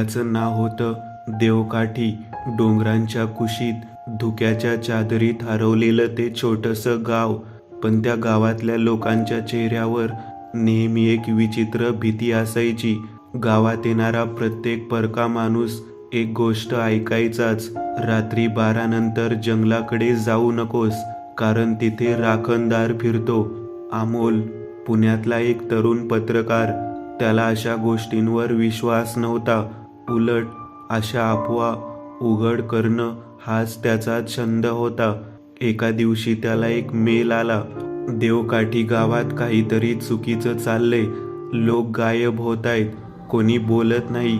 गावाचं नाव होतं देवकाठी. डोंगरांच्या कुशीत धुक्याच्या चादरीत हरवलेलं ते छोटंसं गाव. पण त्या गावातल्या लोकांच्या चेहऱ्यावर नेहमी एक विचित्र भीती असायची. गावात येणारा प्रत्येक परका माणूस एक गोष्ट ऐकायचाच: रात्री 12 नंतर जंगलाकडे जाऊ नकोस, कारण तिथे राखणदार फिरतो. अमोल, पुण्यातला एक तरुण पत्रकार, त्याला अशा गोष्टींवर विश्वास नव्हता. उलट अशा अफवा उघड करणं हाच त्याचा छंद होता. एका दिवशी त्याला एक मेल आला: देवकाठी गावात काहीतरी चुकीचं चाललंय. लोक गायब होत आहेत, कोणी बोलत नाही.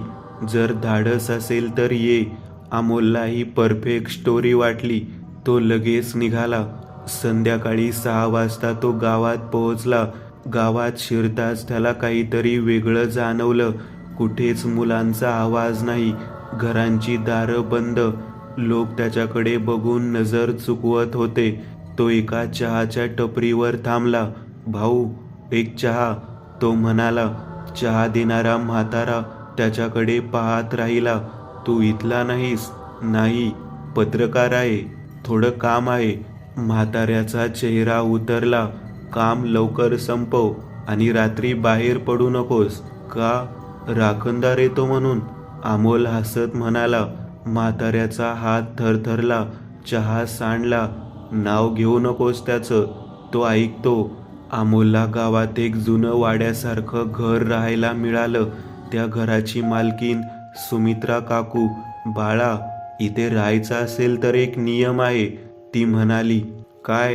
जर धाडस असेल तर ये. अमोलला ही परफेक्ट स्टोरी वाटली. तो लगेच निघाला. संध्याकाळी 6 वाजता तो गावात पोहोचला. गावात शिरताच त्याला काहीतरी वेगळं जाणवलं. कुठेच मुलांचा आवाज नाही, घरांची दारं बंद. लोक त्याच्याकडे बघून नजर चुकवत होते. तो एका चहाच्या टपरीवर थांबला. भाऊ, एक चहा, तो म्हणाला. चहा देणारा म्हातारा त्याच्याकडे पाहत राहिला. तू इथला नाहीस? नाही, पत्रकार आहे, थोडं काम आहे. म्हाताऱ्याचा चेहरा उतरला. काम लवकर संपव आणि रात्री बाहेर पडू नकोस. का? राखणदार येतो म्हणून? अमोल हसत म्हणाला. म्हाताऱ्याचा हात थरथरला. चहा सांडला. नाव घेऊ नकोस त्याचं, तो ऐकतो. अमोलला गावात एक जुनं वाड्यासारखं घर राहायला मिळालं. त्या घराची मालकीन सुमित्रा काकू. बाळा, इथे राहायचं असेल तर एक नियम आहे, ती म्हणाली. काय?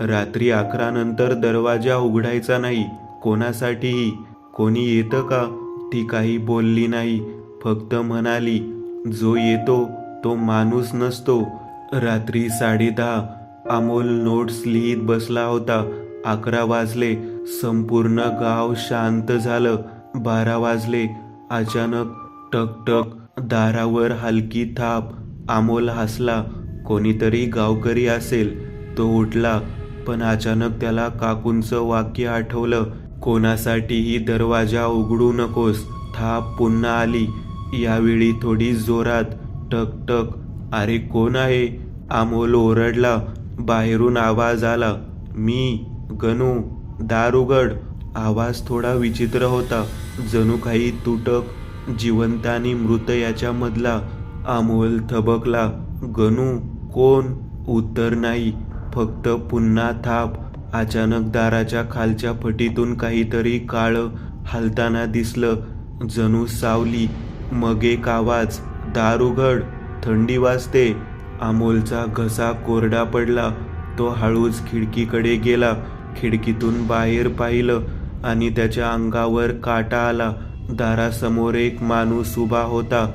रात्री 11 नंतर दरवाजा उघडायचा नाही, कोणासाठीही. कोणी येतं का? ती काही बोलली नाही, फक्त म्हणाली, जो येतो तो माणूस नसतो. रात्री 10:30 अमोल नोट्स लिहित बसला होता. 11 वाजले. संपूर्ण गाव शांत झालं. 12 वाजले. अचानक टक-टक, दारावर हलकी थाप. अमोल हसला. कोणीतरी गावकरी असेल. तो उठला, पण अचानक त्याला काकूंचं वाक्य आठवलं: कोणासाठीही दरवाजा उघडू नकोस. थाप पुन्हा आली, यावेळी थोडी जोरात. टक-टक. अरे कोण आहे? अमोल ओरडला. बाहेरून आवाज आला, मी, गणू, दार उघड. आवाज थोडा विचित्र होता, जणू काही तुटक, जिवंत आणि मृत याच्यामधला. अमोल थबकला. गणू, कोण? उत्तर नाही, फक्त पुन्हा थाप. अचानक दाराच्या खालच्या फटीतून काहीतरी काळं हलताना दिसलं, जणू सावली. मग एक आवाज, दार उघड, थंडी वाजते. अमोलचा घसा कोरडा पडला. तो हळूच खिडकीकडे गेला. खिडकीतून बाहेर पाहिलं आणि त्याच्या अंगावर काटा आला. दारासमोर एक माणूस उभा होता,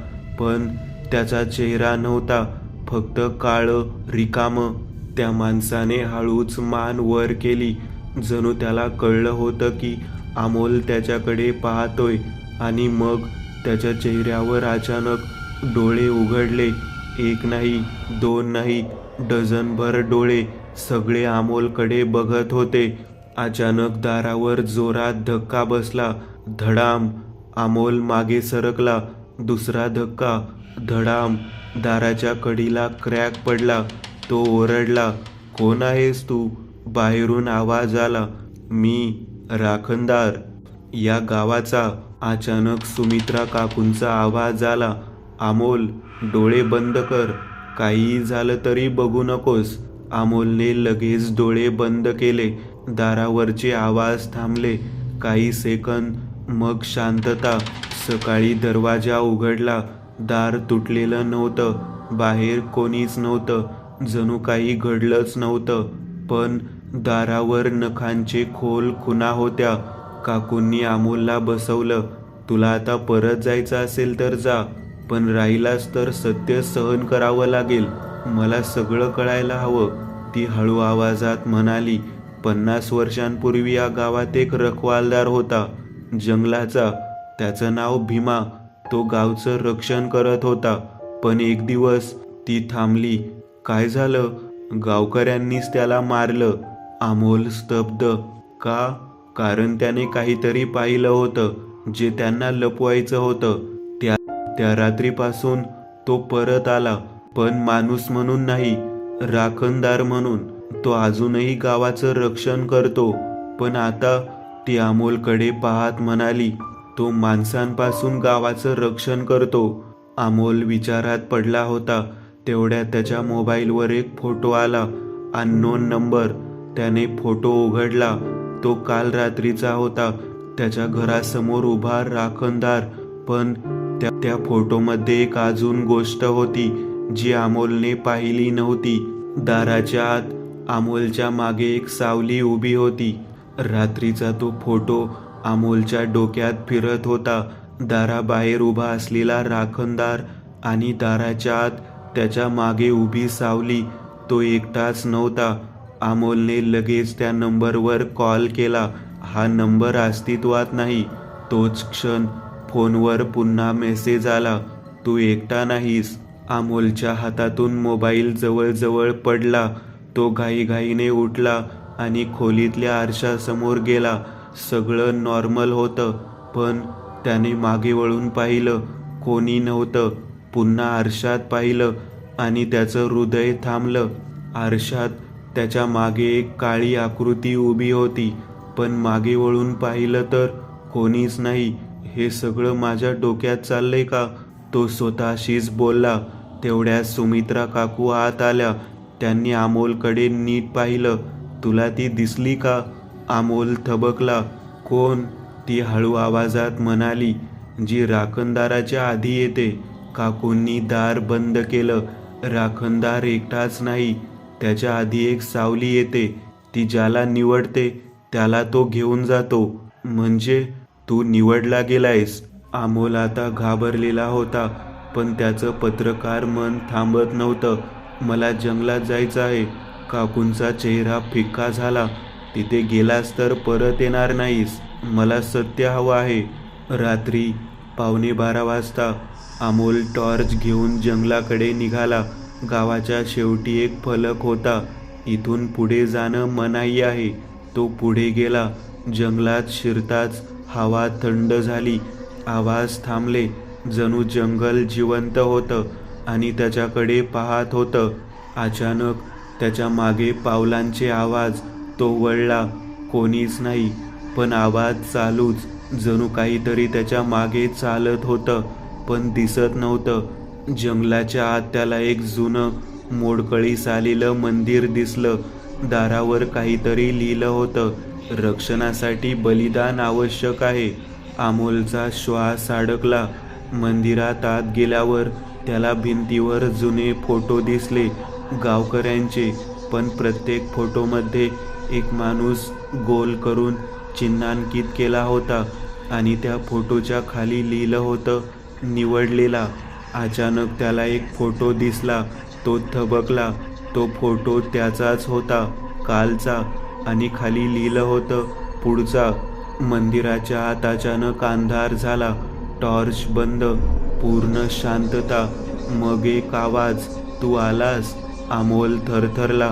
पण त्याचा चेहरा नव्हता, फक्त काळं, रिकामं. त्या माणसाने हळूच मान वर केली, जणू त्याला कळलं होतं की अमोल त्याच्याकडे पाहतोय. आणि मग त्याच्या चेहऱ्यावर अचानक डोळे उघडले. एक नाही, 2 नाही, डझनभर डोळे, सगळे अमोलकडे बघत होते. अचानक दारावर जोरात धक्का बसला. धडाम. अमोल मागे सरकला. दुसरा धक्का. धडाम. दाराच्या कडीला क्रॅक पडला. तो ओरडला, कोण आहेस तू? बाहेरून आवाज आला, मी, राखणदार, या गावाचा. अचानक सुमित्रा काकूंचा आवाज आला, अमोल, डोळे बंद कर, काहीही झालं तरी बघू नकोस. अमोलने लगेच डोळे बंद केले. दारावरचे आवाज थांबले. काही सेकंद, मग शांतता. सकाळी दरवाजा उघडला. दार तुटलेलं नव्हतं. बाहेर कोणीच नव्हतं. जणू काही घडलंच नव्हतं. पण दारावर नखांचे खोल खुणा होत्या. काकूंनी अमोलला बसवलं. तुला आता परत जायचं असेल तर जा, पण राहिलास तर सत्य सहन करावं लागेल. मला सगळं कळायला हवं, ती हळू आवाजात म्हणाली. 50 वर्षांपूर्वी या गावात एक रखवालदार होता, जंगलाचा. त्याचं नाव भीमा. तो गावचं रक्षण करत होता. पण एक दिवस ती थांबली. काय झालं? गावकऱ्यांनीच त्याला मारलं. अमोल स्तब्ध. का? कारण त्याने काहीतरी पाहिलं होतं जे त्यांना लपवायचं होतं. त्या रात्रीपासून तो परत आला, पण माणूस म्हणून नाही, राखणदार म्हणून. तो अजूनही गावाचं रक्षण करतो. पण आता ती अमोलकडे पाहत म्हणाली, तो माणसांपासून गावाचं रक्षण करतो. अमोल विचारात पडला होता. तेवढ्यात त्याच्या मोबाईलवर एक फोटो आला. Unknown number. त्याने फोटो उघडला. तो काल रात्रीचा होता. त्याच्या घरासमोर उभा राखणदार. पण त्या फोटोमध्ये एक अजून गोष्ट होती जी अमोलने पाहिली नव्हती. दाराच्या आत अमोलच्या मागे एक सावली उभी होती. रात्रीचा तो फोटो अमोलच्या डोक्यात फिरत होता. दाराबाहेर उभा असलेला राखणदार आणि दाराच्या आत त्याच्या मागे उभी सावली. तो एकटाच नव्हता. अमोलने लगेच त्या नंबरवर कॉल केला. हा नंबर अस्तित्वात नाही. तोच क्षण फोनवर पुन्हा मेसेज आला, तू एकटा नाहीस. अमोलच्या हातातून मोबाईल जवळजवळ पडला. तो घाईघाईने उठला आणि खोलीतल्या आरशासमोर गेला. सगळं नॉर्मल होतं, पण त्याने मागे वळून पाहिलं. कोणी नव्हतं. पुन्हा आरशात पाहिलं आणि त्याचं हृदय थांबलं. आरशात त्याच्या मागे एक काळी आकृती उभी होती, पण मागे वळून पाहिलं तर कोणीच नाही. हे सगळं माझ्या डोक्यात चाललंय का? तो स्वतःशीच बोलला. तेवढ्यात सुमित्रा काकू आत आल्या. त्यांनी अमोलकडे नीट पाहिलं. तुला ती दिसली का? अमोल थबकला. कोण? ती हळू आवाजात म्हणाली, जी राखणदाराच्या आधी येते. काकूंनी दार बंद केलं. राखणदार एकटाच नाही, त्याच्या आधी एक सावली येते. ती ज्याला निवडते त्याला तो घेऊन जातो. म्हणजे तू निवडला गेलायस? अमोल आता घाबरलेला होता, पण त्याचं पत्रकार मन थांबत नव्हतं. मला जंगलात जायचं आहे. काकूंचा चेहरा फिक्का झाला. तिथे गेलास तर परत येणार नाहीस. मला सत्य हवं आहे. रात्री 11:15 वाजता अमोल टॉर्च घेऊन जंगलाकडे निघाला. गावाच्या शेवटी एक फलक होता, इथून पुढे जाणं मनाई आहे. तो पुढे गेला. जंगलात शिरताच हवा थंड झाली. आवाज थांबले. जणू जंगल जिवंत होतं आणि त्याच्याकडे पाहत होतं. अचानक त्याच्या मागे पावलांचे आवाज. तो वळला. कोणीच नाही, पण आवाज चालूच. जणू काहीतरी त्याच्या मागे चालत होतं, पण दिसत नव्हतं. जंगलाच्या आत त्याला एक जुनं मोडकळीस आलेलं मंदिर दिसलं. दारावर काहीतरी लिहिलं होतं, रक्षणासाठी बलिदान आवश्यक आहे. अमोलचा श्वास अडकला. मंदिरात आत गेल्यावर त्याला भिंतीवर जुने फोटो दिसले, गावकऱ्यांचे. पण प्रत्येक फोटोमध्ये एक माणूस गोल करून चिन्हांकित केला होता आणि त्या फोटोच्या खाली लिहिलं होतं, निवडलेला. अचानक त्याला एक फोटो दिसला. तो थबकला. तो फोटो त्याचाच होता, कालचा. आणि खाली लिहिलं होतं, पुढचा. मंदिराच्या आत अचानक अंधार झाला. टॉर्च बंद. पूर्ण शांतता. मग एक आवाज, तू आलास? अमोल थरथरला.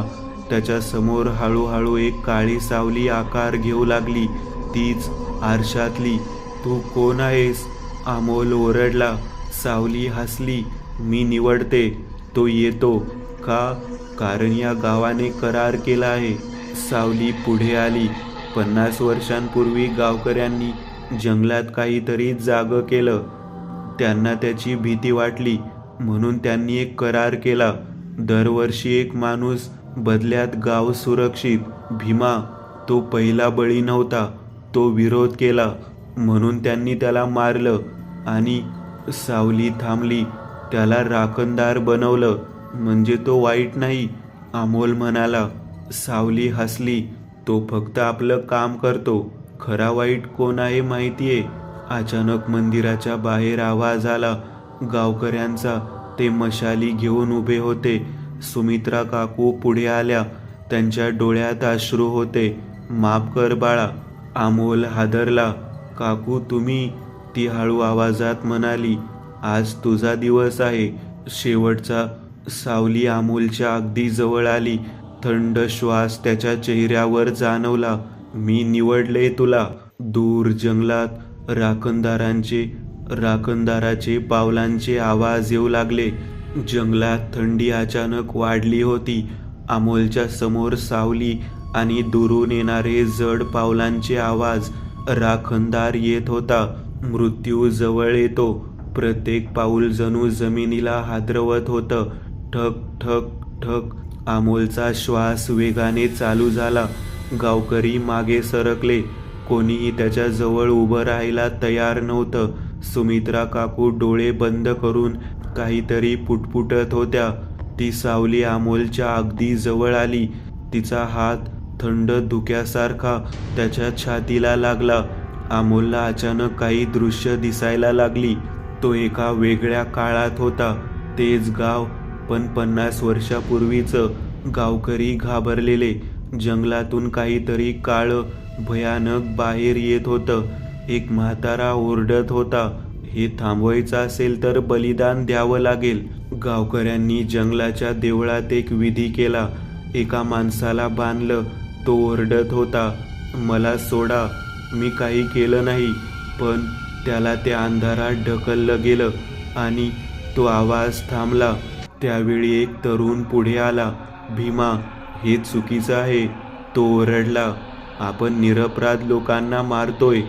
त्याच्या समोर हळूहळू एक काळी सावली आकार घेऊ लागली. तीच आरशातली. तू कोण आहेस? अमोल ओरडला. सावली हसली. मी निवडते. तो येतो. का? कारण या गावाने करार केला आहे. सावली पुढे आली. 50 वर्षांपूर्वी गावकऱ्यांनी जंगलात काहीतरी जागं केलं. त्यांना त्याची भीती वाटली, म्हणून त्यांनी एक करार केला. दरवर्षी एक माणूस, बदल्यात गाव सुरक्षित. भीमा, तो पहिला बळी नव्हता. तो विरोध केला, म्हणून त्यांनी त्याला मारलं. आणि सावली थांबली. त्याला राखणदार बनवलं. म्हणजे तो वाईट नाही, अमोल म्हणाला. सावली हसली. तो फक्त आपलं काम करतो. खरा वाईट कोण आहे माहितीये? अचानक मंदिराच्या बाहेर आवाज आला, गावकऱ्यांचा. ते मशाली घेऊन उभे होते. सुमित्रा काकू पुढे आल्या. त्यांच्या डोळ्यात अश्रू होते. माफ कर बाळा. अमोल हादरला. काकू तुम्ही? ती हळू आवाजात म्हणाली, आज तुझा दिवस आहे. शेवटचा. सावली अमोलच्या अगदी जवळ आली. थंड श्वास त्याच्या चेहऱ्यावर जाणवला. मी निवडले तुला. दूर जंगलात राखणदारांचे राखणदाराचे पावलांचे आवाज येऊ लागले. जंगलात थंडी अचानक वाढली होती. अमोलच्या समोर सावली आणि दुरून येणारे जड पावलांचे आवाज. राखणदार येत होता. मृत्यू जवळ येतो. प्रत्येक पाऊल जणू जमिनीला हादरवत होतं. ठक ठक ठक. अमोलचा श्वास वेगाने चालू झाला. गावकरी मागे सरकले. कोणीही त्याच्या जवळ उभं राहायला तयार नव्हतं. सुमित्रा काकू डोळे बंद करून काहीतरी पुटपुटत होत्या. ती सावली अमोलच्या अगदी जवळ आली. तिचा हात थंड धुक्यासारखा त्याच्या छातीला लागला. अमोलला अचानक काही दृश्य दिसायला लागली. तो एका वेगळ्या काळात होता. तेच गाव, पण 50 वर्षापूर्वीचं. गावकरी घाबरलेले. जंगलातून काहीतरी काळं भयानक बाहेर येत होतं. एक म्हातारा ओरडत होता, हे थांबवायचं असेल तर बलिदान द्यावं लागेल. गावकऱ्यांनी जंगलाच्या देवळात एक विधी केला. एका माणसाला बांधलं. तो ओरडत होता, मला सोडा, मी काही केलं नाही. पण त्याला त्या अंधारात ढकललं गेलं आणि तो आवाज थांबला. त्यावेळी एक तरुण पुढे आला. भीमा, हे चुकीचं आहे, तो ओरडला. आपण निरपराध लोकांना मारतोय.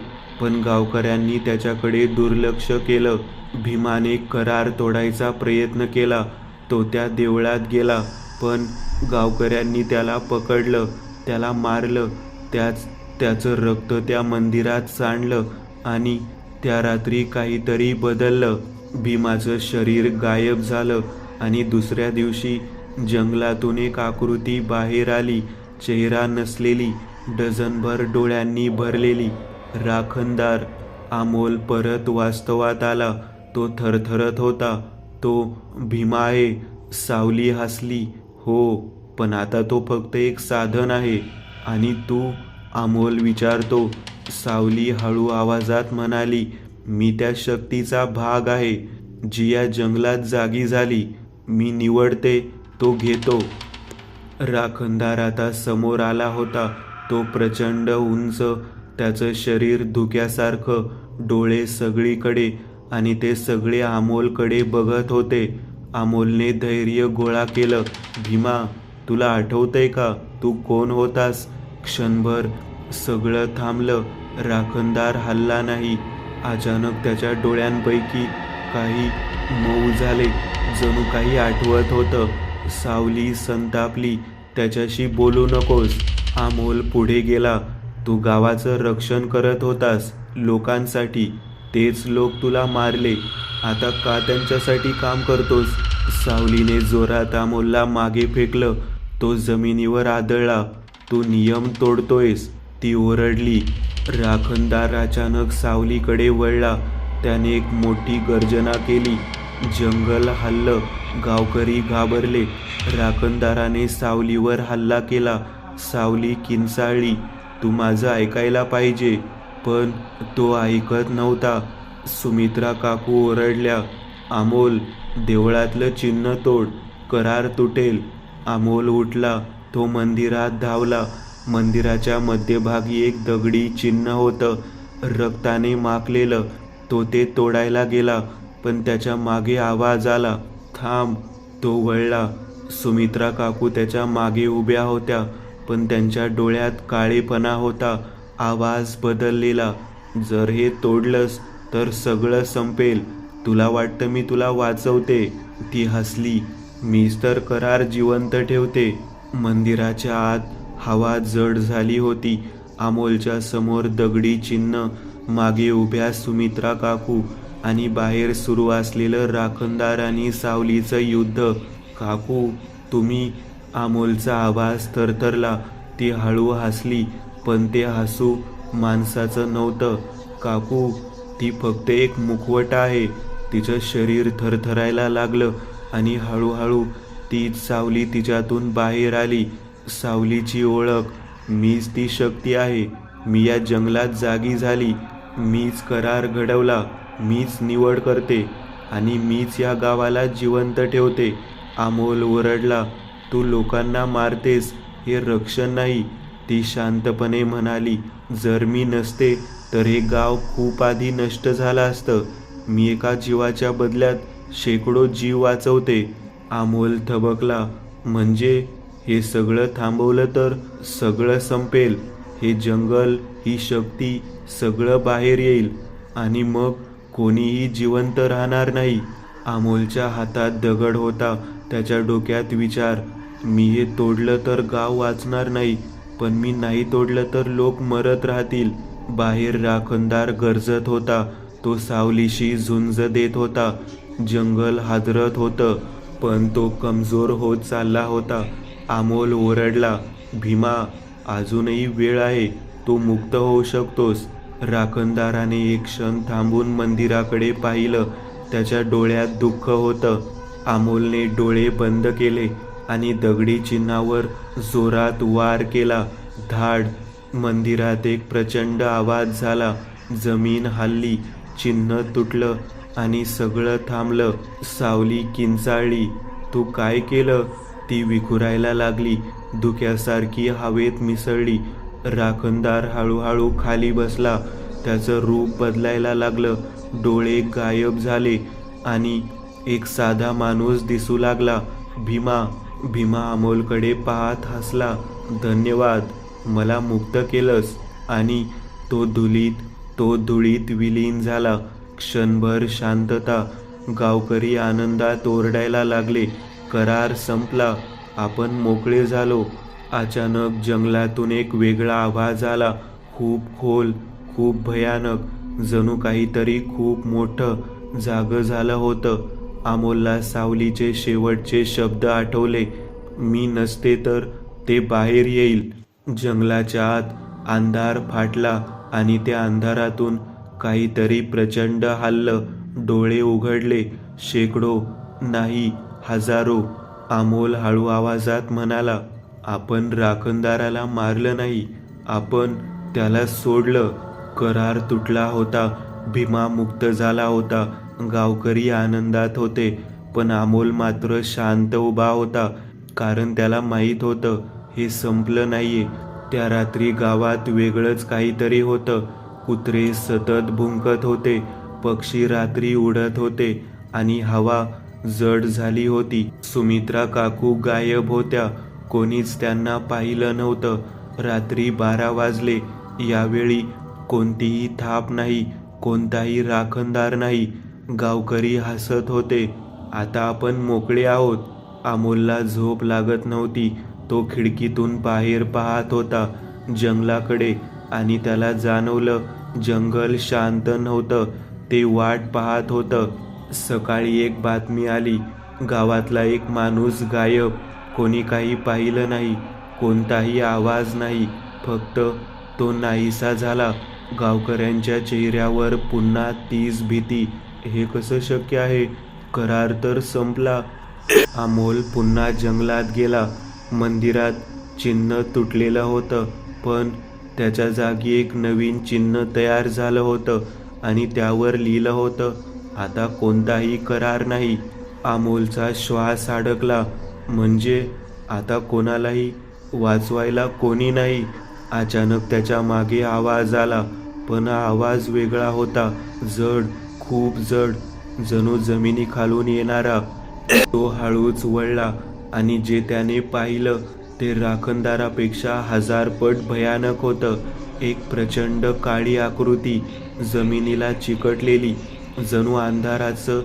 पण गावकऱ्यांनी त्याच्याकडे दुर्लक्ष केलं. भीमाने करार तोडायचा प्रयत्न केला. तो त्या देवळात गेला, पण गावकऱ्यांनी त्याला पकडलं, त्याला मारलं. त्याचं रक्त त्या मंदिरात सांडलं आणि त्या रात्री काहीतरी बदललं. भीमाचं शरीर गायब झालं आणि दुसऱ्या दिवशी जंगलातून एक आकृती बाहेर आली. चेहरा नसलेली, डझनभर डोळ्यांनी भरलेली. राखणदार. अमोल परत वास्तवात आला. तो थरथरत होता. तो भीमा आहे. सावली हसली. हो, पण आता तो फक्त एक साधन आहे. आणि तू? अमोल विचारतो. सावली हळू आवाजात म्हणाली, मी त्या शक्तीचा भाग आहे जी या जंगलात जागी झाली. मी निवडते, तो घेतो. राखणदार आता समोर आला होता. तो प्रचंड उंच, त्याचं शरीर धुक्यासारखं, डोळे सगळीकडे, आणि ते सगळे अमोलकडे बघत होते. अमोलने धैर्य गोळा केलं. भीमा, तुला आठवतंय का तू कोण होतास? क्षणभर सगळं थांबलं. राखणदार हलला नाही. अचानक त्याच्या डोळ्यांपैकी काही मऊ झाले. जणू काही आठवत होतं. सावली संतापली. त्याच्याशी बोलू नकोस. अमोल पुढे गेला. तू गावाचं रक्षण करत होतास, लोकांसाठी. तेच लोक तुला मारले. आता का त्यांच्यासाठी काम करतोस? सावलीने जोरात अमोलला मागे फेकलं. तो जमिनीवर आदळला. तू नियम तोडतोयस, ती ओरडली. राखणदार अचानक सावलीकडे वळला. त्याने एक मोठी गर्जना केली. जंगल हललं. गावकरी घाबरले. राखणदाराने सावलीवर हल्ला केला. सावली किंचाळली, तू माझं ऐकायला पाहिजे. पण तो ऐकत नव्हता. सुमित्रा काकू ओरडल्या, अमोल, देवळातलं चिन्ह तोड, करार तुटेल. अमोल उठला. तो मंदिरात धावला. मंदिराच्या मध्यभागी एक दगडी चिन्ह होतं, रक्ताने माखलेलं. तो ते तोडायला गेला, पण त्याच्या मागे आवाज आला, थांब. तो वळला. सुमित्रा काकू त्याच्या मागे उभ्या होत्या, पण त्यांच्या डोळ्यात काळेपणा होता. आवाज बदललेला, जर हे तोडलंस तर सगळं संपेल. तुला वाटतं मी तुला वाचवते? ती हसली. मीच तर करार जिवंत ठेवते. मंदिराच्या आत हवा जड झाली होती. अमोलच्या समोर दगडी चिन्ह, मागे उभ्या सुमित्रा काकू, आणि बाहेर सुरू असलेलं राखणदार आणि सावलीचं युद्ध. काकू, तुम्ही? अमोलचा आवाज थरथरला. ती हळू हसली, पण ते हसू माणसाचं नव्हतं. काकू, ती फक्त एक मुखवटा आहे. तिचं शरीर थरथरायला लागलं आणि हळूहळू तीच सावली तिच्यातून बाहेर आली. सावलीची ओळख, मीच ती शक्ती आहे. मी या जंगलात जागी झाली. मीच करार घडवला. मीच निवड करते आणि मीच या गावाला जिवंत ठेवते. अमोल ओरडला, तू लोकांना मारतेस, हे रक्षण नाही. ती शांतपणे म्हणाली, जर मी नसते तर हे गाव खूप आधी नष्ट झालं असतं. मी एका जीवाच्या बदल्यात शेकडो जीव वाचवते. अमोल थबकला. म्हणजे हे सगळं थांबवलं तर सगळं संपेल. हे जंगल, ही शक्ती, सगळं बाहेर येईल आणि मग कोणीही जिवंत राहणार नाही. अमोलच्या हातात दगड होता. त्याच्या डोक्यात विचार. मी हे तोडलं तर गाव वाचणार नाही, पण मी नाही तोडलं तर लोक मरत राहतील. बाहेर राखणदार गरजत होता. तो सावलीशी झुंज देत होता. जंगल हादरत होतं, पण तो कमजोर होत चालला होता. अमोल ओरडला, भीमा, अजूनही वेळ आहे. तू मुक्त होऊ शकतोस. राखणदाराने एक क्षण थांबून मंदिराकडे पाहिलं. त्याच्या डोळ्यात दुःख होतं. अमोलने डोळे बंद केले आणि दगडी चिन्हावर जोरात वार केला. धाड! मंदिरात एक प्रचंड आवाज झाला. जमीन हलली, चिन्ह तुटलं आणि सगळं थांबलं. सावली किंचाळली. तू काय केलं? ती विखुरायला लागली. धुक्यासारखी हवेत मिसळली. राखणदार हळूहळू खाली बसला. त्याचं रूप बदलायला लागलं. डोळे गायब झाले आणि एक साधा माणूस दिसू लागला. भीमा! भीमा अमोलकडे पाहत हसला. धन्यवाद, मला मुक्त केलंस. आणि तो धुळीत विलीन झाला. क्षणभर शांतता. गावकरी आनंदात ओरडायला लागले. करार संपला. आपण मोकळे झालो. अचानक जंगलातून एक वेगळा आवाज आला. खूप खोल, खूप भयानक. जणू काहीतरी खूप मोठं जागं झालं होतं. अमोलला सावलीचे शेवटचे शब्द आठवले. मी नसते तर ते बाहेर येईल. जंगलाच्या आत अंधार फाटला आणि त्या अंधारातून काहीतरी प्रचंड हललं. डोळे उघडले. शेकडो, नाही, हजारो. अमोल हळू आवाजात म्हणाला, आपण राखणदाराला मारलं नाही, आपण त्याला सोडलं. करार तुटला होता. भीमा मुक्त झाला होता. गावकरी आनंदात होते, पण अमोल मात्र शांत उभा होता. कारण त्याला माहीत होतं, हे संपलं नाहीये. त्या रात्री गावात वेगळंच काहीतरी होतं. कुत्रे सतत भुंकत होते. पक्षी रात्री उडत होते आणि हवा जड झाली होती. सुमित्रा काकू गायब होत्या. कोणीच त्यांना पाहिलं नव्हतं. रात्री 12 वाजले. यावेळी कोणतीही थाप नाही, कोणताही राखणदार नाही. गावकरी हसत होते. आता आपण मोकळे आहोत. अमोलला झोप लागत नव्हती. तो खिडकीतून बाहेर पाहत होता, जंगलाकडे. आणि त्याला जाणवलं, जंगल शांत नव्हतं. ते वाट पाहत होतं. सकाळी एक बातमी आली. गावातला एक माणूस गायब. कोणी काही पाहिलं नाही. कोणताही आवाज नाही. फक्त तो नाहीसा झाला. गावकऱ्यांच्या चेहऱ्यावर पुन्हा तीच भीती. हे कसं शक्य आहे? करार तर संपला. अमोल पुन्हा जंगलात गेला. मंदिरात चिन्ह तुटलेलं होतं, पण त्याच्या जागी एक नवीन चिन्ह तयार झालं होतं आणि त्यावर लिहिलं होतं, आता कोणताही करार नाही. अमोलचा श्वास अडकला. म्हणजे आता कोणालाही वाचवायला कोणी नाही. अचानक त्याच्या मागे आवाज आला, पण हा आवाज वेगळा होता. जड, खूप जड, जणू जमिनीखालून येणारा. तो हळूच वळला आणि जे त्याने पाहिलं ते राखणदारापेक्षा 1000 पट भयानक होतं. एक प्रचंड काळी आकृती, जमिनीला चिकटलेली, जणू अंधाराचं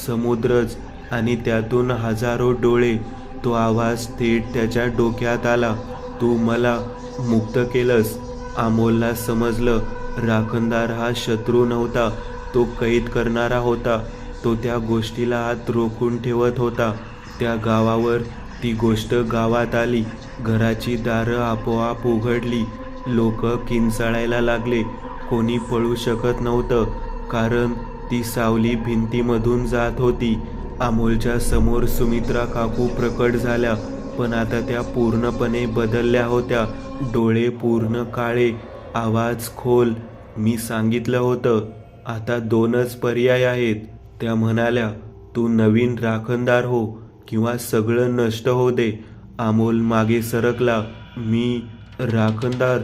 समुद्रच, आणि त्यातून हजारो डोळे. तो आवाज थेट त्याच्या डोक्यात आला. तू मला मुक्त केलंस. अमोलला समजलं, राखणदार हा शत्रू नव्हता, तो कैद करणारा होता. तो त्या गोष्टीला आत रोखून ठेवत होता. त्या गावावर ती गोष्ट गावात आली. घराची दारं आपोआप उघडली. लोक किंचाळायला लागले. कोणी पळू शकत नव्हतं, कारण ती सावली भिंतीमधून जात होती. अमोलच्या समोर सुमित्रा काकू प्रकट झाल्या, पण आता त्या पूर्णपणे बदलल्या होत्या. डोळे पूर्ण काळे, आवाज खोल. मी सांगितलं होतं, आता 2च पर्याय आहेत. त्या म्हणाल्या, तू नवीन राखणदार हो किंवा सगळं नष्ट होऊ दे. अमोल मागे सरकला. मी राखणदार?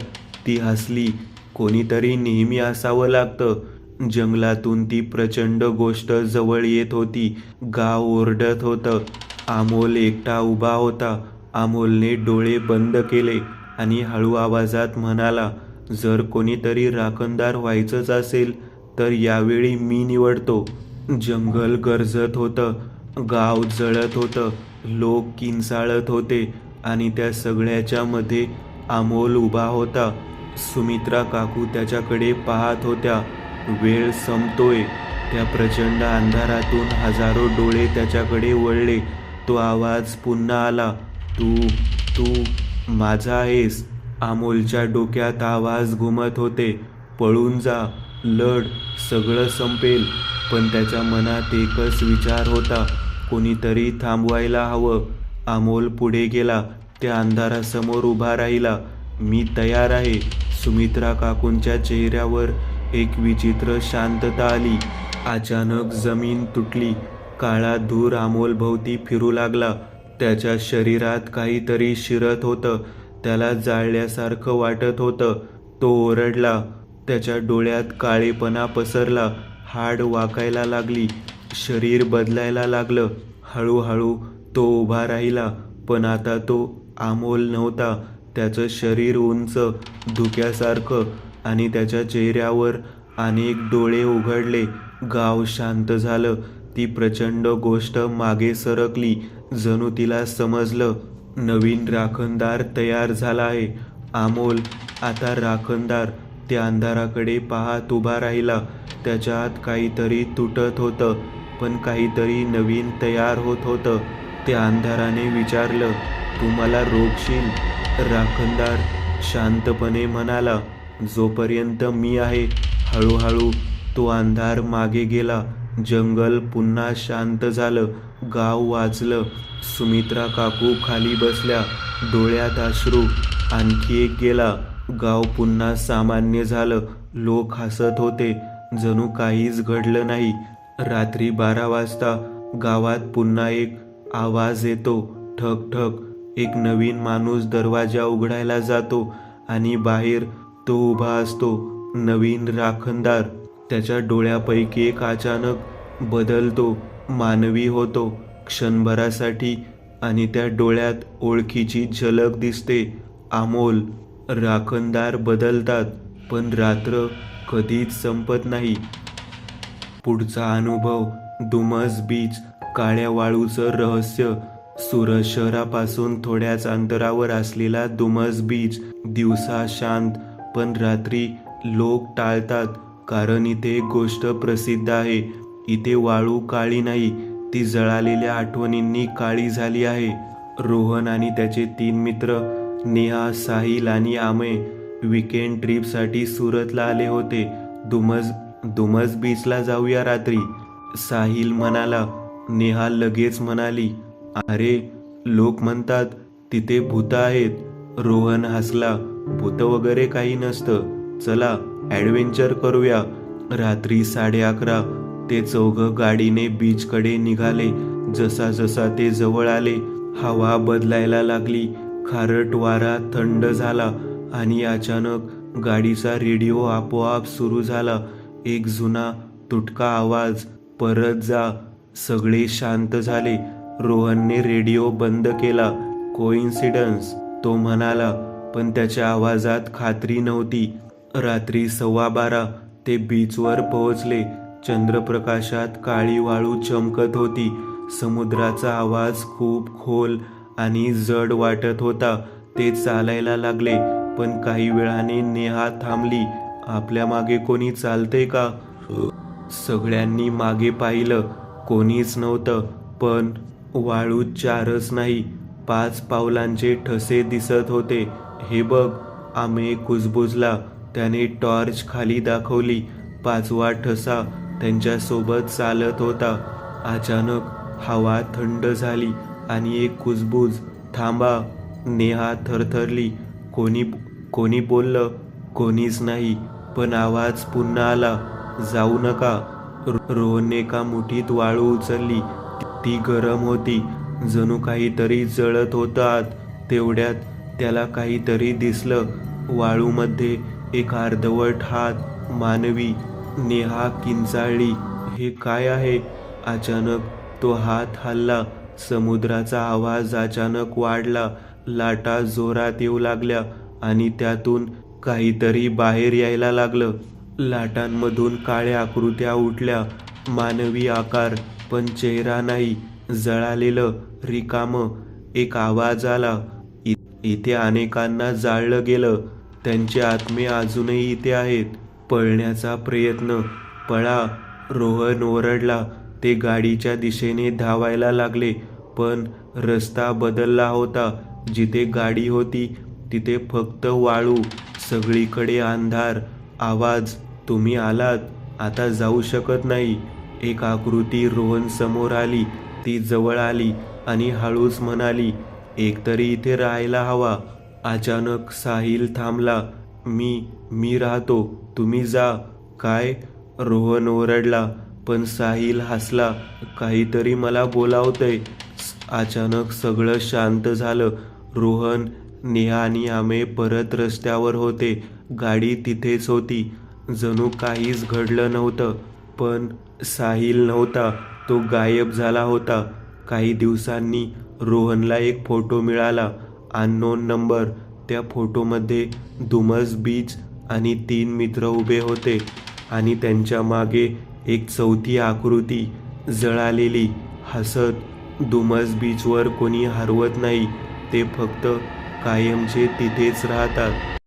ती हसली. कोणीतरी नेहमी असावं लागतं. जंगलातून ती प्रचंड गोष्ट जवळ येत होती. गाव ओरडत होतं. अमोल एकटा उभा होता. अमोलने डोळे बंद केले आणि हळू आवाजात म्हणाला, जर कोणीतरी राखणदार व्हायचंच असेल तर यावेळी मी निवडतो. जंगल गरजत होतं, गाव जळत होतं, लोक किंचाळत होते आणि त्या सगळ्याच्या मध्ये अमोल उभा होता. सुमित्रा काकू त्याच्याकडे पाहत होत्या. वेळ संपतोय. त्या प्रचंड अंधारातून हजारो डोळे त्याच्याकडे वळले. तो आवाज पुन्हा आला, तू तू माझा आहेस. अमोलच्या डोक्यात आवाज घुमत होते, पळून जा, लढ, सगळं संपेल. पण त्याच्या मनात एकच विचार होता, कोणीतरी थांबवायला हवं. अमोल पुढे गेला. त्या अंधारासमोर उभा राहिला. मी तयार आहे. सुमित्रा काकूंच्या चेहऱ्यावर एक विचित्र शांतता आली. अचानक जमीन तुटली. काळा धूर अमोल भोवती फिरू लागला. त्याच्या शरीरात काहीतरी शिरत होतं. त्याला जाळल्यासारखं वाटत होतं. तो ओरडला. त्याच्या डोळ्यात काळेपणा पसरला. हाड वाकायला लागली. शरीर बदलायला लागलं. हळूहळू तो उभा राहिला. पण आता तो अमोल नव्हता. त्याचं शरीर उंच, धुक्यासारखं, आणि त्याच्या चेहऱ्यावर अनेक डोळे उघडले. गाव शांत झालं. ती प्रचंड गोष्ट मागे सरकली. जणू तिला समजलं, नवीन राखणदार तयार झाला आहे. अमोल आता राखणदार. त्या अंधाराकडे पाहत उभा राहिला. त्याच्या आत काहीतरी तुटत होतं, पण काहीतरी नवीन तयार होत होतं. त्या अंधाराने विचारलं, तू मला रोखशील? राखणदार शांतपणे म्हणाला, जोपर्यंत मी आहे. हळूहळू तो अंधार मागे गेला. जंगल पुन्हा शांत झालं. गाव वाचलं. सुमित्रा काकू खाली बसल्या, डोळ्यात अश्रू. आणखी एक गेला. गाव पुन्हा सामान्य झालं. लोक हसत होते, जणू काहीच घडलं नाही. रात्री 12 वाजता गावात पुन्हा एक आवाज येतो, ठक ठक. एक नवीन माणूस दरवाजा उघडायला जातो आणि बाहेर तो उभा असतो, नवीन राखणदार. त्याच्या डोळ्यापैकी एक अचानक बदलतो, मानवी होतो क्षणभरासाठी, आणि त्या डोळ्यात ओळखीची झलक दिसते. अमोल. राखणदार बदलतात, पण रात्र कधीच संपत नाही. पुढचा अनुभव. Dumas beach. काळ्या वाळूचं रहस्य. सुरत शहरापासून थोड्याच अंतरावर असलेला दुमस बीच. दिवसा शांत, पण रात्री लोक टाळतात, कारण इथे एक गोष्ट प्रसिद्ध आहे. इथे वाळू काळी नाही, ती जळालेल्या आठवणींनी काळी झाली आहे. रोहन आणि त्याचे 3 मित्र, नेहा, साहिल आणि आमय, वीकेंड ट्रिपसाठी सुरतला आले होते. दुमस बीचला जाऊया रात्री, साहिल म्हणाला. नेहा लगेच म्हणाली, अरे, लोक म्हणतात तिथे भूत आहेत. रोहन हसला, भूत वगैरे काही नसतं, चला ॲडव्हेंचर करूया. रात्री 11:30 ते चौघं गाडीने बीचकडे निघाले. जसा जसा ते जवळ आले, हवा बदलायला लागली. खारट वारा थंड झाला आणि अचानक गाडीचा रेडिओ आपोआप सुरू झाला. एक जुना तुटका आवाज, परत जा. सगळे शांत झाले. रोहनने रेडिओ बंद केला. कोइन्सिडन्स, तो म्हणाला, पण त्याच्या आवाजात खात्री नव्हती. रात्री 12:15 ते बीचवर पोहोचले. चंद्रप्रकाशात काळी वाळू चमकत होती. समुद्राचा आवाज खूप खोल आणि जड वाटत होता. ते चालायला लागले, पण काही वेळाने नेहा थांबली. आपल्या मागे कोणी चालतंय का? सगळ्यांनी मागे पाहिलं. कोणीच नव्हतं, पण वाळूत 4च नाही, 5 पावलांचे ठसे दिसत होते. हे बघ, आम्ही कुजबुजला. त्याने टॉर्च खाली दाखवली. 5वा ठसा त्यांच्यासोबत चालत होता. अचानक हवा थंड झाली आणि एक कुजबुज. थांबा. नेहा थरथरली. कोणी बोललं? कोणीच नाही, पण आवाज पुन्हा आला, जाऊ नका. रोहनने एका मुठीत वाळू उचलली. ती गरम होती, जणू काहीतरी जळत होतं आत. तेवढ्यात त्याला काहीतरी दिसलं. वाळूमध्ये एक अर्धवट हात, मानवी. नेहा किंचाळली. हे काय आहे? अचानक तो हात हलला. समुद्राचा आवाज अचानक वाढला. लाटा जोरात येऊ लागल्या आणि त्यातून काहीतरी बाहेर यायला लागलं. लाटांमधून काळ्या आकृत्या उठल्या. मानवी आकार, पण चेहरा नाही. जळालेलं, रिकामं. एक आवाज आला. इथे अनेकांना जाळलं गेलं. त्यांचे आत्मे अजूनही इथे आहेत. पळण्याचा प्रयत्न. पळा, रोहन ओरडला. ते गाडीच्या दिशेने धावायला लागले. पण रस्ता बदलला होता. जिथे गाडी होती तिथे फक्त वाळू. सगळीकडे अंधार. आवाज, तुम्ही आलात, आता जाऊ शकत नाही. एक आकृती रोहन समोर आली. ती जवळ आली आणि हळूच म्हणाली, एकतरी इथे राहायला हवा. अचानक साहिल थांबला. मी राहतो, तुम्ही जा. काय? रोहन ओरडला. पण साहिल हसला. काहीतरी मला बोलावतंय. अचानक सगळं शांत झालं. रोहन, नेहा आणि आमे परत रस्त्यावर होते. गाडी तिथेच होती. जणू काहीच घडलं नव्हतं. पण साहिल नव्हता. तो गायब झाला होता. काही दिवसांनी रोहनला एक फोटो मिळाला. Unknown number. त्या फोटोमध्ये दुमस बीच आणि 3 मित्र उभे होते आणि त्यांच्या मागे एक चौथी आकृती, जळालेली, हसत. दुमस बीचवर कोणी हरवत नाही. ते फक्त कायमचे तिथेच राहतात.